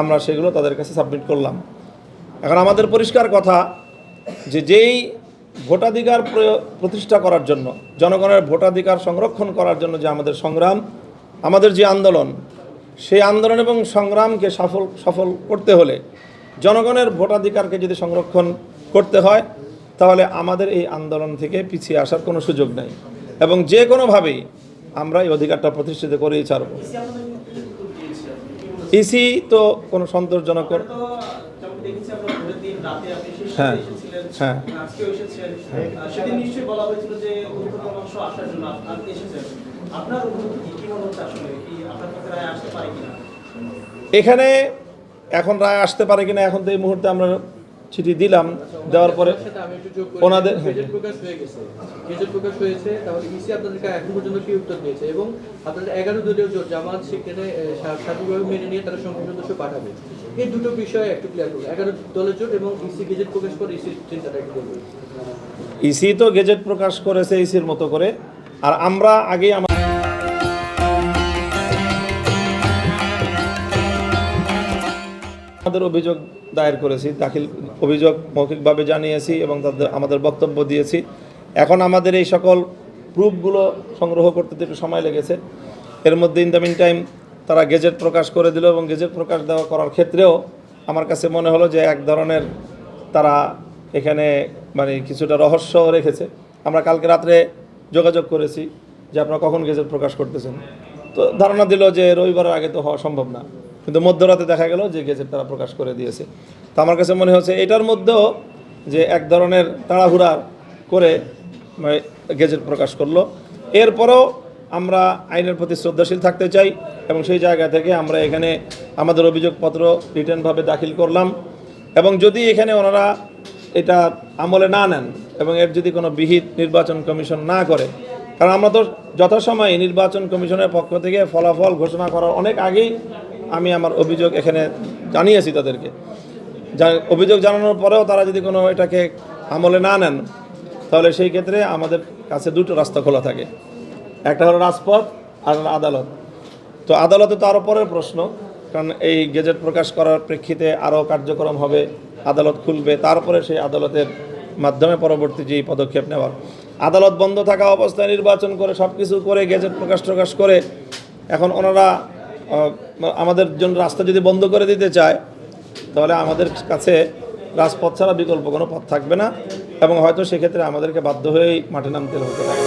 আমরা সেগুলো তাদের কাছে সাবমিট করলাম। এখন আমাদের পরিষ্কার কথা যে যেই ভোটাধিকার প্রতিষ্ঠা করার জন্য, জনগণের ভোটাধিকার সংরক্ষণ করার জন্য যে আমাদের সংগ্রাম, আমাদের যে আন্দোলন, সেই আন্দোলন এবং সংগ্রামকে সফল করতে হলে জনগণের ভোটাধিকারকে যদি সংরক্ষণ করতে হয়, তাহলে আমাদের এই আন্দোলন থেকে পিছিয়ে আসার কোনো সুযোগ নেই এবং যে কোনোভাবেই আমরা এই অধিকারটা প্রতিষ্ঠিত করেই ছাড়ব। ইসি তো কোনো সন্তোষজনক, হ্যাঁ হ্যাঁ এখানে এখন রায় আসতে পারে কিনা, এখন তো এই মুহূর্তে আমরা চিঠি দিলাম, দেওয়ার পরে ওনাদের গেজেট প্রকাশ হয়েছে, তাহলে ইসি আপনাদেরকে এখন পর্যন্ত কি উত্তর দিয়েছে এবং আপনাদের 11 দলীয় জোট জামাত সেখানে সার্বিকভাবে মেনে নিয়ে তারা সংসদ সদস্য পাঠাবে, এই দুটো বিষয়ে একটু ক্লিয়ার করুন। 11 দলের জোট এবং ইসি গেজেট প্রকাশ করে ইসির চিন্তাটা একটু বলুন। ইসি তো গেজেট প্রকাশ করেছে ইসির মতো করে, আর আমরা আগেই আমাদের অভিযোগ দায়ের করেছি, অভিযোগ মৌখিকভাবে জানিয়েছি এবং আমাদের বক্তব্য দিয়েছি। এখন আমাদের এই সকল প্রুফগুলো সংগ্রহ করতে একটু সময় লেগেছে। এর মধ্যে ইন দ্য মিন টাইম তারা গেজেট প্রকাশ করে দিল এবং গেজেট প্রকাশ করার ক্ষেত্রেও আমার কাছে মনে হলো যে এক ধরনের তারা এখানে মানে কিছুটা রহস্য রেখেছে। আমরা কালকে রাত্রে যোগাযোগ করেছি যে আপনারা কখন গেজেট প্রকাশ করতেছেন, তো ধারণা দিল যে রবিবারের আগে তো হওয়া সম্ভব না, কিন্তু মধ্যরাতে দেখা গেল যে গেজেট তারা প্রকাশ করে দিয়েছে। তো আমার কাছে মনে হচ্ছে এটার মধ্যেও যে এক ধরনের তাড়াহুড়া করে গেজেট প্রকাশ করলো। এরপরও আমরা আইনের প্রতি শ্রদ্ধাশীল থাকতে চাই এবং সেই জায়গা থেকে আমরা এখানে আমাদের অভিযোগপত্র রিটার্নভাবে দাখিল করলাম এবং যদি এখানে ওনারা এটা আমলে না নেন এবং এর যদি কোনো বিহিত নির্বাচন কমিশন না করে, কারণ আমরা তো যথাসময়ে নির্বাচন কমিশনের পক্ষ থেকে ফলাফল ঘোষণা করার অনেক আগেই আমি আমার অভিযোগ এখানে জানিয়েছি তাদেরকে। অভিযোগ জানানোর পরেও তারা যদি কোনো এটাকে আমলে না নেন, তাহলে সেই ক্ষেত্রে আমাদের কাছে দুটো রাস্তা খোলা থাকে, একটা হলো রাজপথ আর আদালত। তো আদালতে তো আরও পরের প্রশ্ন, কারণ এই গেজেট প্রকাশ করার প্রেক্ষিতে আরও কার্যক্রম হবে, আদালত খুলবে, তারপরে সেই আদালতের মাধ্যমে পরবর্তী যেই পদক্ষেপ নেওয়ার। আদালত বন্ধ থাকা অবস্থায় নির্বাচন করে সব কিছু করে গেজেট প্রকাশ করে এখন ওনারা আমাদের জন্য রাস্তা যদি বন্ধ করে দিতে চায়, তাহলে আমাদের কাছে রাজপথ ছাড়া বিকল্প কোনো পথ থাকবে না এবং হয়তো সেক্ষেত্রে আমাদেরকে বাধ্য হয়েই মাঠে নামতে হতে পারে।